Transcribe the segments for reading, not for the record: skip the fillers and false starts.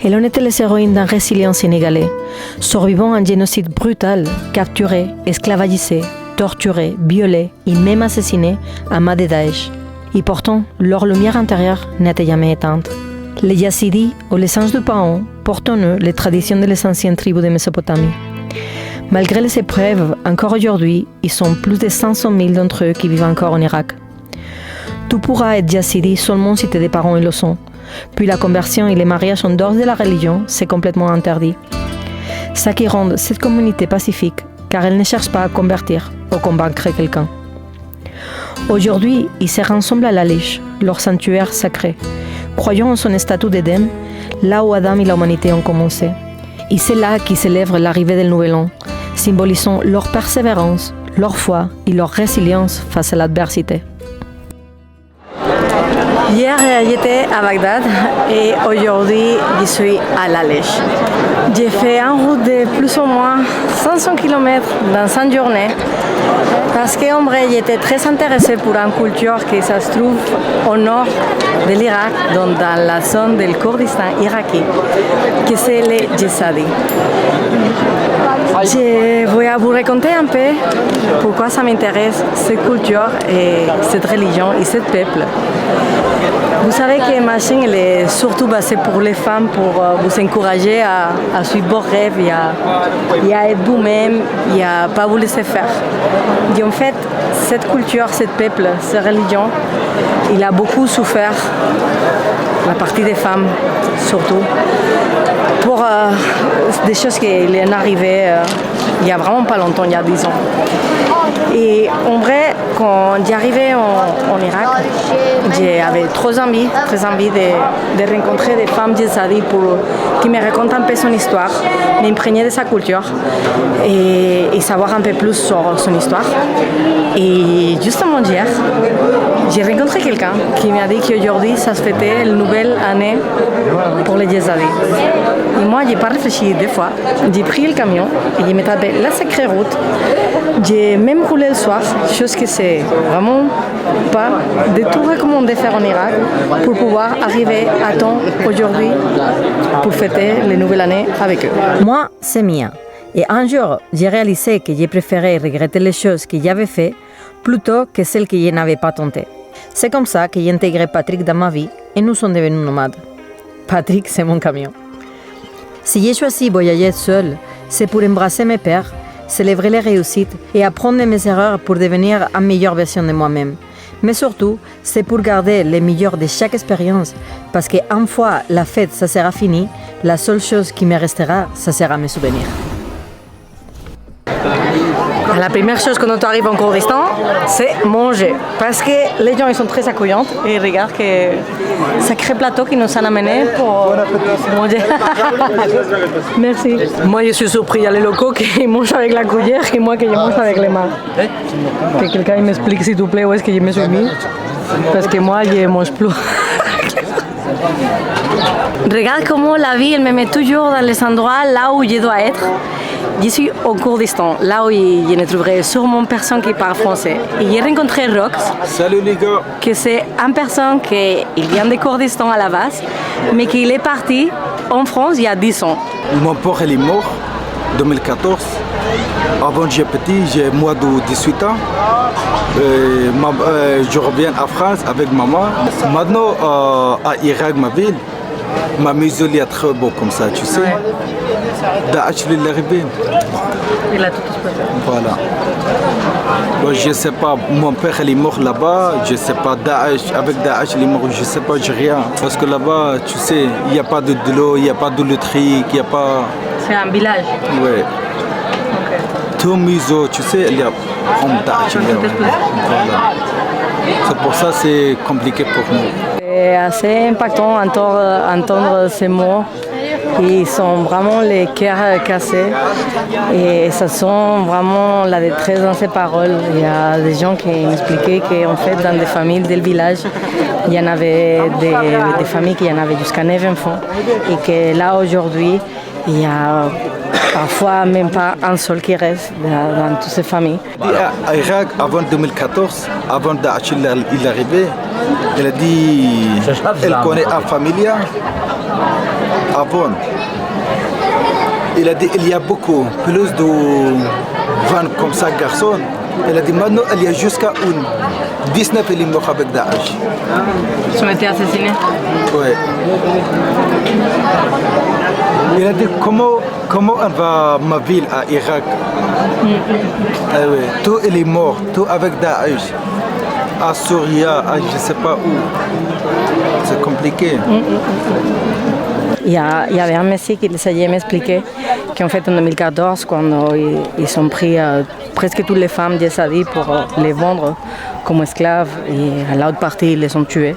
Elle en était les héroïnes d'un résilient sénégalais, survivant à un génocide brutal, capturé, esclavagisé, torturé, violé et même assassiné à main de Daesh. Et pourtant, leur lumière intérieure n'était jamais éteinte. Les Yazidis, ou les singes du Pharaon, portent en eux les traditions des anciennes tribus de Mésopotamie. Malgré les épreuves, encore aujourd'hui, ils sont plus de 500 000 d'entre eux qui vivent encore en Irak. Tu pourras être Yazidi seulement si tes parents le sont. Puis la conversion et les mariages en dehors de la religion, c'est complètement interdit. Ça qui rend cette communauté pacifique, car elle ne cherche pas à convertir ou convaincre quelqu'un. Aujourd'hui, ils se rassemblent à l'Alish, leur sanctuaire sacré, croyant en son statut d'Éden, là où Adam et l'humanité ont commencé. Et c'est là qu'ils célèbrent l'arrivée du Nouvel An, symbolisant leur persévérance, leur foi et leur résilience face à l'adversité. Hier, j'étais à Bagdad et aujourd'hui, je suis à l'Alish. J'ai fait une route de plus ou moins 500 km dans 5 journées parce qu'en vrai, j'étais très intéressée pour une culture qui se trouve au nord de l'Irak, dans la zone du Kurdistan iraki, que c'est les Yazidis. Je vais vous raconter un peu pourquoi ça m'intéresse, cette culture et cette religion et ce peuple. Vous savez que ma chaîne elle est surtout basée pour les femmes, pour vous encourager à suivre vos rêves et à être vous-même et à ne pas vous laisser faire. Et en fait, cette culture, ce peuple, cette religion, il a beaucoup souffert, la partie des femmes surtout, pour des choses qui sont arrivées il n'y a vraiment pas longtemps, il y a 10 ans. Et en vrai, quand j'arrivais en Irak, j'avais très envie de rencontrer des femmes Yazidis qui me racontent un peu son histoire, m'imprégner de sa culture et savoir un peu plus sur son histoire. Et justement hier, j'ai rencontré quelqu'un qui m'a dit qu'aujourd'hui, ça se fêtait la nouvelle année pour les Yazidis. Et moi, je n'ai pas réfléchi deux fois. J'ai pris le camion et je me tapé la sacrée route. J'ai même roulé le soir, chose que c'est vraiment pas de tout recommandé faire en Irak pour pouvoir arriver à temps aujourd'hui pour fêter les nouvelles années avec eux. Moi, c'est Mia. Et un jour, j'ai réalisé que j'ai préféré regretter les choses que j'avais faites plutôt que celles que je n'avais pas tentées. C'est comme ça que j'ai intégré Patrick dans ma vie et nous sommes devenus nomades. Patrick, c'est mon camion. Si j'ai choisi voyager seul, c'est pour embrasser mes peurs, célébrer les réussites et apprendre de mes erreurs pour devenir une meilleure version de moi-même. Mais surtout, c'est pour garder le meilleur de chaque expérience, parce qu'une fois la fête ça sera fini, la seule chose qui me restera, ça sera mes souvenirs. La première chose quand on arrive en Kurdistan, c'est manger. Parce que les gens ils sont très accueillants et regarde que sacré plateau qui nous a amené pour manger. Merci. Moi je suis surpris, il y a les locaux qui mangent avec la cuillère et moi qui je mange avec les mains. Que quelqu'un m'explique s'il vous plaît où est-ce que je me suis mis. Parce que moi je ne mange plus. Regarde comment la vie elle me met toujours dans les endroits là où je dois être. Je suis au Kurdistan, là où je ne trouverai sûrement personne qui parle français. Et j'ai rencontré Rox. Salut les gars. Que c'est une personne qui vient du Kurdistan à la base, mais qui est parti en France il y a 10 ans. Mon père il est mort en 2014. Avant j'étais petit, j'ai moi de 18 ans. Je reviens en France avec maman. Maintenant à Irak, ma ville, ma maison est très beau comme ça, tu sais. Daesh il est arrivé. Il a tout explosé. Voilà. Bon, je ne sais pas, mon père il est mort là-bas, je ne sais pas, avec Daesh il est mort, je ne sais pas, j'ai rien. Parce que là-bas, tu sais, il n'y a pas de l'eau, il n'y a pas de l'électrique, il n'y a pas... C'est un village. Oui. Okay. Tout maison, tu sais, il y a comme Daesh. Voilà. C'est pour ça que c'est compliqué pour nous. C'est assez impactant d'entendre ces mots. Ils sont vraiment les cœurs cassés et ça sent vraiment la détresse dans ces paroles. Il y a des gens qui m'expliquaient qu'en fait dans des familles del village, il y en avait des familles qui en avaient jusqu'à 9 enfants et que là aujourd'hui, il y a Parfois, même pas un seul qui reste dans toutes ces familles. À Irak, avant 2014, avant Daesh il est arrivé, elle a dit elle connaît un familia. Avant, il a dit il y a beaucoup, plus de 20 comme ça garçons. Elle a dit maintenant il y a jusqu'à 19 qui sont morts avec Daesh. Ils ont été assassinés. Ouais. Il a dit comment on va ma ville à Irak. Ah ouais. Tout il est mort, tout avec Daesh. À Souria, à je ne sais pas où. C'est compliqué. Il y avait un monsieur qui essayait de m'expliquer qu'en fait en 2014, quand ils ont pris presque toutes les femmes yazidis pour les vendre comme esclaves et à l'autre partie ils les ont tuées.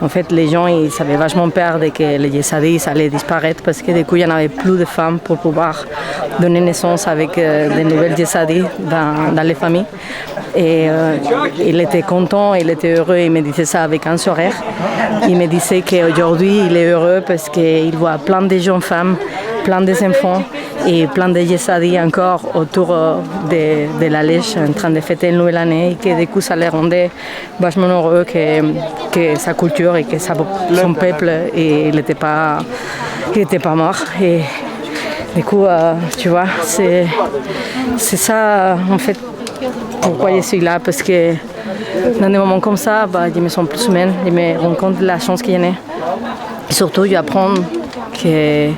En fait, les gens ils avaient vachement peur de que les yazidis allaient disparaître parce que du coup il n'y en avait plus de femmes pour pouvoir donner naissance avec des nouvelles yazidis dans les familles. Et il était content, il était heureux, il me disait ça avec un sourire. Il me disait qu'aujourd'hui il est heureux parce qu'il voit plein de jeunes femmes, plein d'enfants et plein de yazidis encore autour de la Lèche en train de fêter une nouvelle année et que du coup ça les rendait vachement heureux que sa culture et que son peuple il n'était pas mort. Et du coup, tu vois, c'est ça en fait pourquoi je suis là, parce que dans des moments comme ça, je me sens plus humaine, je me rends compte de la chance qu'il y en a. Et surtout, j'apprends qu'il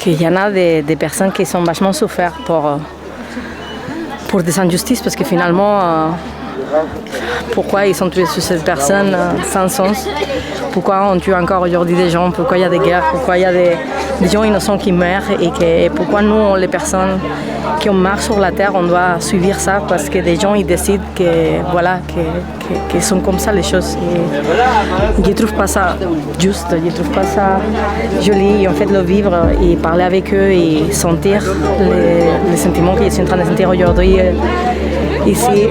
y en a des personnes qui sont vachement souffert pour des injustices, parce que finalement, pourquoi ils sont tués sur cette personne sans sens? Pourquoi on tue encore aujourd'hui des gens? Pourquoi il y a des guerres? Pourquoi il y a des gens innocents qui meurent? Et pourquoi nous, les personnes qui marchent sur la terre, on doit suivre ça? Parce que des gens ils décident que sont comme ça les choses. Et je ne trouve pas ça juste, je ne trouve pas ça joli. Et en fait, le vivre et parler avec eux et sentir les sentiments que je suis en train de sentir aujourd'hui ici,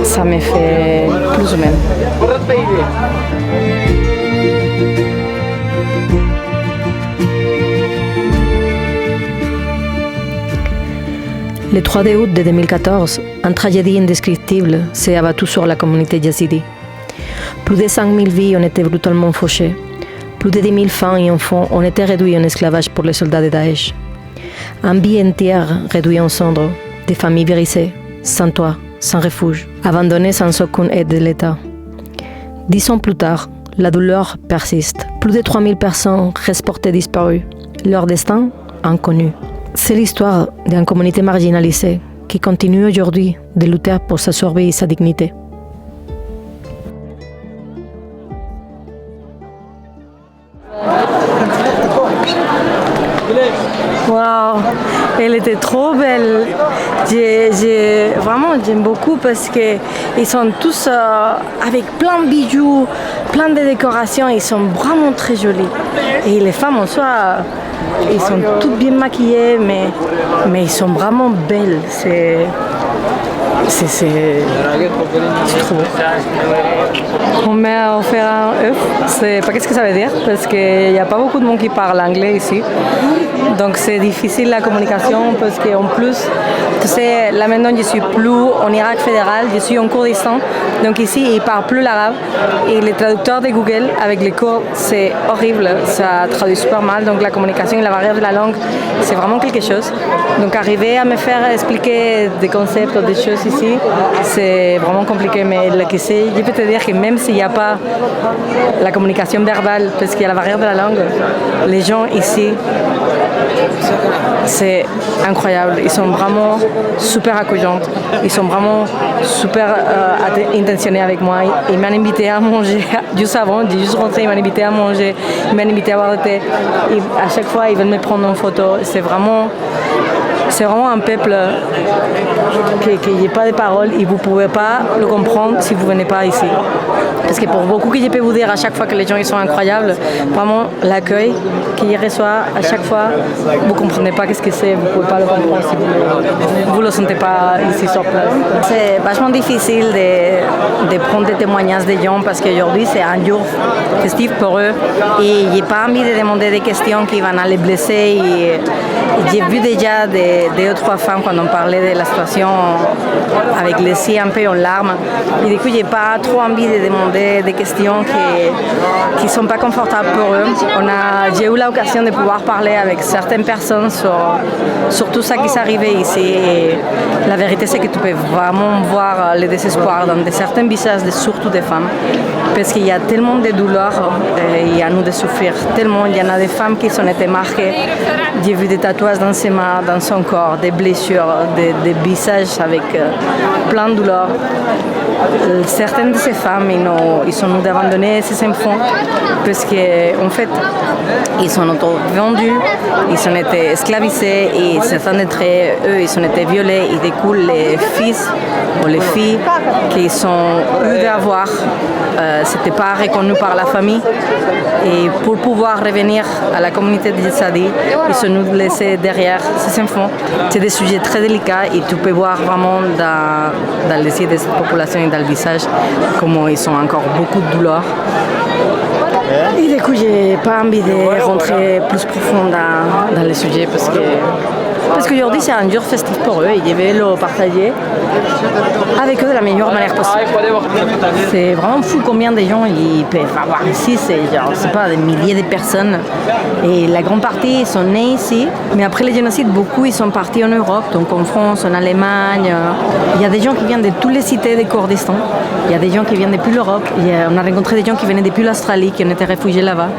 ça me fait plus humaine. Le 3 août de 2014, une tragédie indescriptible s'est abattue sur la communauté yazidi. Plus de 5000 vies ont été brutalement fauchées. Plus de 10 000 femmes et enfants ont été réduits en esclavage pour les soldats de Daesh. Un vie entière réduit en cendres, des familles brisées, sans toit, sans refuge, abandonnées sans aucune aide de l'État. 10 ans plus tard, la douleur persiste. Plus de 3000 personnes restent portées disparues. Leur destin, inconnu. C'est l'histoire d'une communauté marginalisée qui continue aujourd'hui de lutter pour sa survie et sa dignité. Waouh, elle était trop belle. Vraiment, j'aime beaucoup parce qu'ils sont tous avec plein de bijoux, plein de décorations. Ils sont vraiment très jolis. Et les femmes en soi, ils sont toutes bien maquillées, mais ils sont vraiment belles. C'est trop beau. On m'a offert un œuf. Je ne sais pas ce que ça veut dire parce qu'il n'y a pas beaucoup de monde qui parle anglais ici. Donc c'est difficile la communication parce qu'en plus, tu sais, là maintenant je suis plus en Irak fédéral, je suis en Kurdistan. Donc ici, ils ne parlent plus l'arabe. Et les traducteurs de Google avec les cours, c'est horrible. Ça traduit super mal. Donc la communication et la barrière de la langue, c'est vraiment quelque chose. Donc arriver à me faire expliquer des concepts ou des choses ici, c'est vraiment compliqué. Mais je peux te dire que même s'il n'y a pas la communication verbale, parce qu'il y a la barrière de la langue, les gens ici, c'est incroyable. Ils sont vraiment super accueillants. Ils sont vraiment super intentionnés avec moi. Ils m'ont invité à manger. Juste avant, j'ai juste rentré, ils m'ont invité à manger. Ils m'ont invité à boire le thé. Et à chaque fois, ils veulent me prendre en photo. C'est vraiment c'est vraiment un peuple qui n'a pas de paroles et vous ne pouvez pas le comprendre si vous ne venez pas ici. Parce que pour beaucoup que je peux vous dire à chaque fois que les gens ils sont incroyables, vraiment l'accueil qu'ils reçoivent à chaque fois, vous ne comprenez pas qu'est-ce que c'est, vous ne pouvez pas le comprendre si vous ne le sentez pas ici sur place. C'est vachement difficile de prendre des témoignages des gens parce qu'aujourd'hui c'est un jour festif pour eux et je n'ai pas envie de demander des questions qui vont les blesser. Et j'ai vu déjà deux ou trois femmes quand on parlait de la situation avec les yeux un peu en larmes. Et du coup, j'ai pas trop envie de demander des questions qui sont pas confortables pour eux. J'ai eu l'occasion de pouvoir parler avec certaines personnes sur tout ça qui s'est arrivé ici. Et la vérité, c'est que tu peux vraiment voir le désespoir dans certains visages, surtout des femmes. Parce qu'il y a tellement de douleurs, il y a nous de souffrir tellement. Il y en a des femmes qui ont été marquées. J'ai vu des tatouages dans ses mains, dans son corps, des blessures, des visages avec plein de douleurs. Certaines de ces femmes, ils sont nous abandonnés ces enfants parce qu'en fait, ils sont vendus, ils ont été esclavisés et certains d'entre eux, ils ont été violés. Et du coup, les fils ou les filles qu'ils ont eu d'avoir, c'était pas reconnu par la famille. Et pour pouvoir revenir à la communauté de Tzadi, ils sont nous laissés derrière ces enfants. C'est des sujets très délicats et tu peux voir vraiment dans les yeux de cette population et dans le visage comment ils ont encore beaucoup de douleur. Et du coup, j'ai pas envie de rentrer plus profond dans le sujet parce qu'aujourd'hui c'est un jour festif pour eux et je vais le partager avec eux de la meilleure manière possible. C'est vraiment fou combien de gens ils peuvent avoir ici, c'est pas des milliers de personnes et la grande partie ils sont nés ici, mais après le génocide beaucoup ils sont partis en Europe, donc en France, en Allemagne. Il y a des gens qui viennent de toutes les cités du Kurdistan, il y a des gens qui viennent depuis l'Europe, on a rencontré des gens qui venaient depuis l'Australie, qui ont été réfugiés là-bas.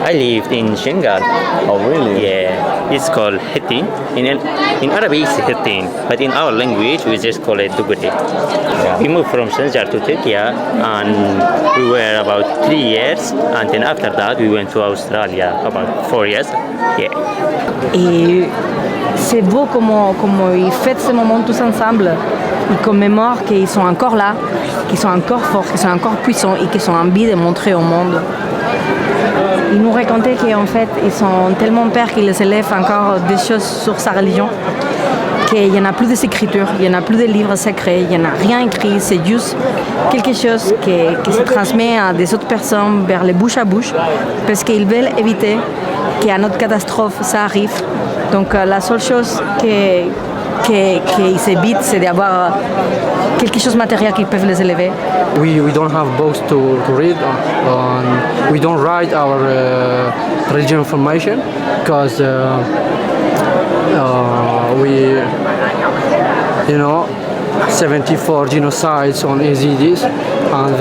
I lived in Shingal. Oh, really? Yeah, it's called Hittin. In Arabic, it's Hittin, but in our language, we just call it Duguri. Yeah. We moved from Sinjar to Turkey, and we were about 3 years, and then after that, we went to Australia about 4 years. Yeah. Et c'est beau comment ils fêtent ce moment tous ensemble. Ils commémorent qu'ils sont encore là, qu'ils sont encore forts, qu'ils sont encore puissants et qu'ils ont envie de montrer au monde. Ils nous racontaient qu'en fait, ils sont tellement peurs qu'ils les élèvent encore des choses sur sa religion, qu'il n'y en a plus d'écriture, il n'y en a plus de livres secrets, il n'y en a rien écrit, c'est juste quelque chose qui se transmet à des autres personnes vers les bouche à bouche, parce qu'ils veulent éviter qu'à notre catastrophe, ça arrive. Donc la seule chose qu'ils évitent, c'est d'avoir quelque chose de matériel qui peut les élever. We don't have books to read. We don't write our religion information because we, 74 genocides on Yazidis, and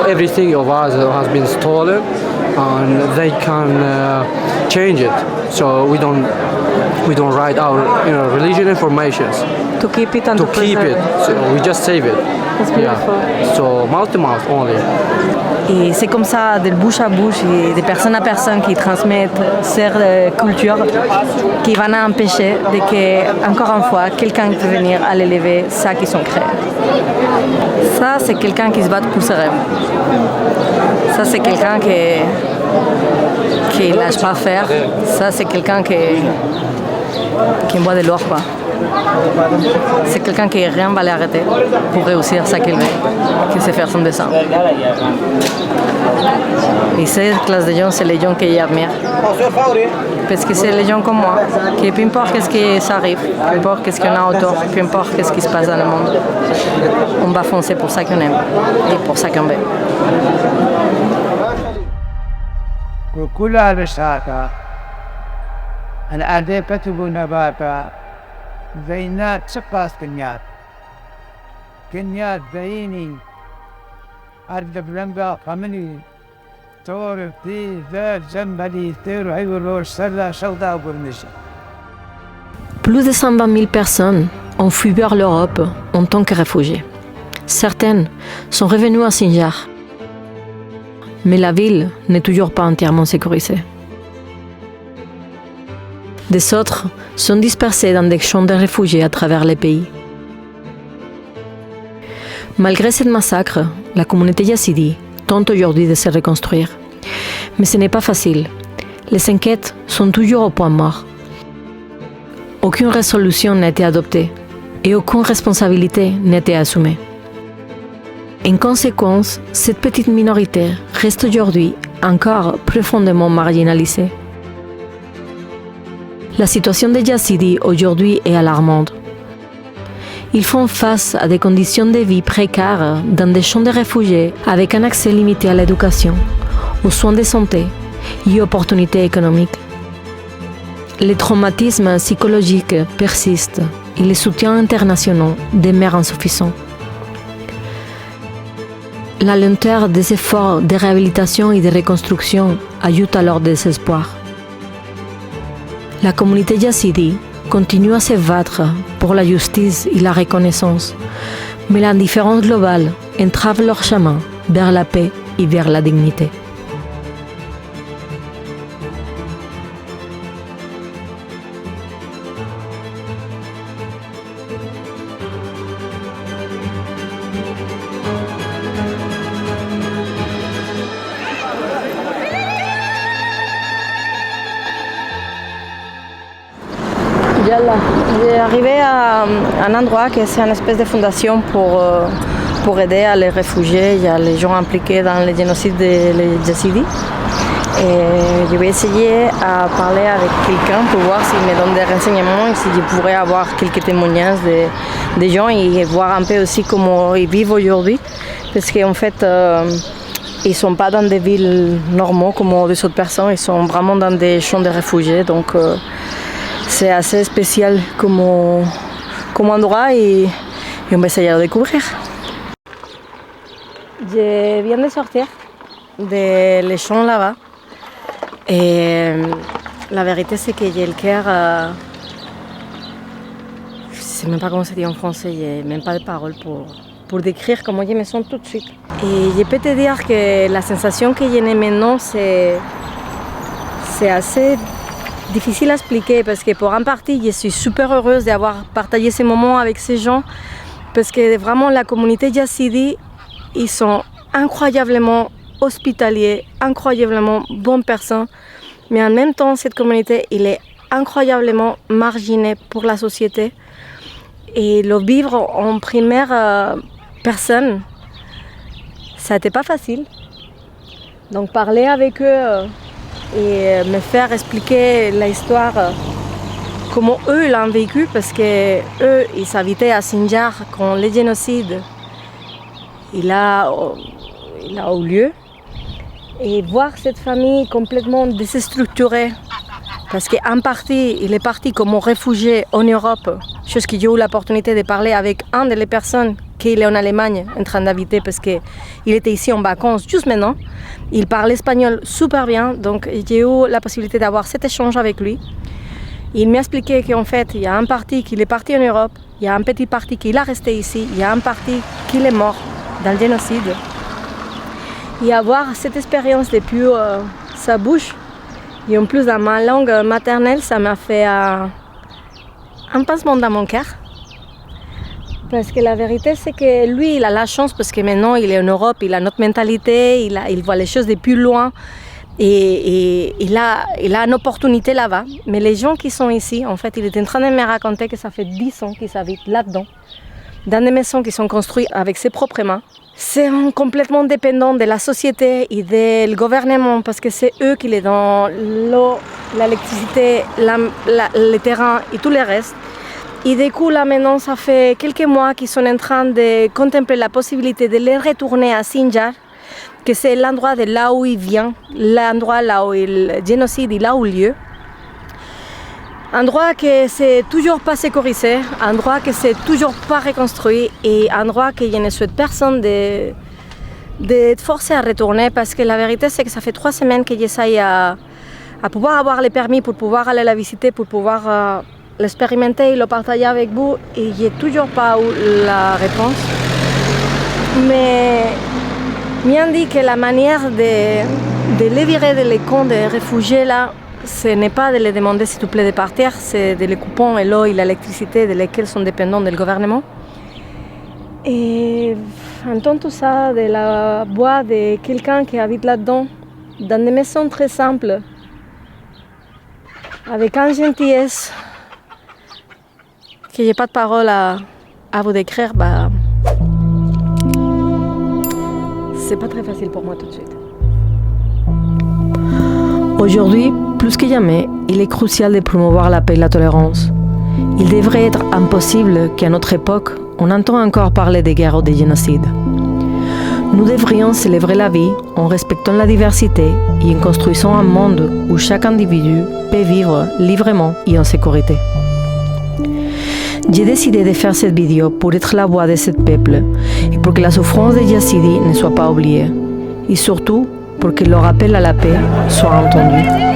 everything of us has been stolen, and they can change it. So we don't write our religion informations. To keep it and To keep preserve it, so we just save it. It's beautiful. Yeah. So mouth to mouth only. Et c'est comme ça, de bouche à bouche et de personne à personne qui transmettent cette culture qui va empêcher de que, encore une fois, quelqu'un peut venir à l'élever ça qu'ils ont créé. Ça, c'est quelqu'un qui se bat pour ses rêves. Ça, c'est quelqu'un qui lâche pas faire. Ça, c'est quelqu'un qui boit de l'or, quoi. C'est quelqu'un qui rien va l'arrêter pour réussir ça qu'il veut, que c'est faire son dessin. Et cette classe de gens, c'est les gens que j'admire. Parce que c'est les gens comme moi, qui peu importe ce qui s'arrive, peu importe ce qu'on a autour, peu importe ce qui se passe dans le monde, on va foncer pour ça qu'on aime et pour ça qu'on veut. وكلها رشاقة الأعداء كتبوا نباتا زينات شقاس كنيات زيني أرد بلنبا قمني طور في ذات جنبلي تير عيور سلا شودا وبرنشي. Plus de 120 000 personnes ont fui vers l'Europe en tant que réfugiés. Certaines sont revenues à Sinjar. Mais la ville n'est toujours pas entièrement sécurisée. Des autres sont dispersés dans des champs de réfugiés à travers les pays. Malgré ce massacre, la communauté yazidi tente aujourd'hui de se reconstruire. Mais ce n'est pas facile. Les enquêtes sont toujours au point mort. Aucune résolution n'a été adoptée et aucune responsabilité n'a été assumée. En conséquence, cette petite minorité reste aujourd'hui encore profondément marginalisée. La situation des Yazidis aujourd'hui est alarmante. Ils font face à des conditions de vie précaires dans des champs de réfugiés avec un accès limité à l'éducation, aux soins de santé et aux opportunités économiques. Les traumatismes psychologiques persistent et les soutiens internationaux demeurent insuffisants. La lenteur des efforts de réhabilitation et de reconstruction ajoute à leur désespoir. La communauté yazidi continue à se battre pour la justice et la reconnaissance, mais l'indifférence globale entrave leur chemin vers la paix et vers la dignité. J'ai arrivé à un endroit qui est une espèce de fondation pour aider les réfugiés et les gens impliqués dans le génocide des Yazidis. Et je vais essayer à parler avec quelqu'un pour voir s'il me donne des renseignements et si je pourrais avoir quelques témoignages des gens et voir un peu aussi comment ils vivent aujourd'hui. Parce qu'en fait, ils ne sont pas dans des villes normales comme les autres personnes, ils sont vraiment dans des champs de réfugiés. Donc, c'est assez spécial comme endroit et on va essayer de le découvrir. Je viens de sortir des champs là-bas et la vérité c'est que j'ai le cœur... je ne sais même pas comment ça dit en français, je n'ai même pas de paroles pour décrire comment je me sens tout de suite. Et je peux te dire que la sensation que j'ai maintenant c'est assez... difficile à expliquer parce que pour un partie, je suis super heureuse d'avoir partagé ces moments avec ces gens parce que vraiment la communauté yazidi, ils sont incroyablement hospitaliers, incroyablement bonnes personnes, mais en même temps, cette communauté, elle est incroyablement marginée pour la société et le vivre en première personne, ça n'était pas facile. Donc parler avec eux et me faire expliquer l'histoire, comment eux l'ont vécu, parce que eux, ils habitaient à Sinjar quand le génocide il a eu lieu. Et voir cette famille complètement déstructurée, parce qu'en partie, il est parti comme réfugié en Europe, chose que j'ai eu l'opportunité de parler avec une des personnes qui est en Allemagne en train d'habiter parce qu'il était ici en vacances juste maintenant. Il parle espagnol super bien, donc j'ai eu la possibilité d'avoir cet échange avec lui. Il m'a expliqué qu'en fait, il y a un parti qui est parti en Europe, il y a un petit parti qui est resté ici, il y a un parti qui est mort dans le génocide. Et avoir cette expérience depuis sa bouche, et en plus dans ma langue maternelle, ça m'a fait un pincement dans mon cœur. Parce que la vérité, c'est que lui, il a la chance parce que maintenant, il est en Europe, il a notre mentalité, il voit les choses de plus loin et il a une opportunité là-bas. Mais les gens qui sont ici, en fait, il est en train de me raconter que ça fait 10 ans qu'ils habitent là-dedans, dans des maisons qui sont construites avec ses propres mains. C'est complètement dépendant de la société et du gouvernement parce que c'est eux qui les donnent l'eau, l'électricité, le terrain et tout le reste. Et du coup, là maintenant, ça fait quelques mois qu'ils sont en train de contempler la possibilité de les retourner à Sinjar, que c'est l'endroit de là où il vient, l'endroit là où le génocide il a eu lieu. Un endroit que c'est toujours pas sécurisé, un endroit que c'est toujours pas reconstruit et un endroit que je ne souhaite personne d'être forcé à retourner parce que la vérité c'est que ça fait 3 semaines que j'essaye à pouvoir avoir les permis pour pouvoir aller la visiter, pour pouvoir l'expérimenter et le partager avec vous et j'ai toujours pas eu la réponse. Mais m'ont dit que la manière de les virer des camps de réfugiés là, ce n'est pas de les demander s'il te plaît de partir, c'est de les couper l'eau et l'électricité de lesquels sont dépendants du gouvernement. Et entendre tout ça de la voix de quelqu'un qui habite là-dedans, dans des maisons très simples, avec une gentillesse que j'ai pas de parole à vous décrire, c'est pas très facile pour moi tout de suite. Aujourd'hui, plus que jamais, il est crucial de promouvoir la paix et la tolérance. Il devrait être impossible qu'à notre époque, on entende encore parler de guerre ou de génocide. Nous devrions célébrer la vie en respectant la diversité et en construisant un monde où chaque individu peut vivre librement et en sécurité. J'ai décidé de faire cette vidéo pour être la voix de ce peuple et pour que la souffrance des Yazidis ne soit pas oubliée. Et surtout, pour que leur appel à la paix soit entendu.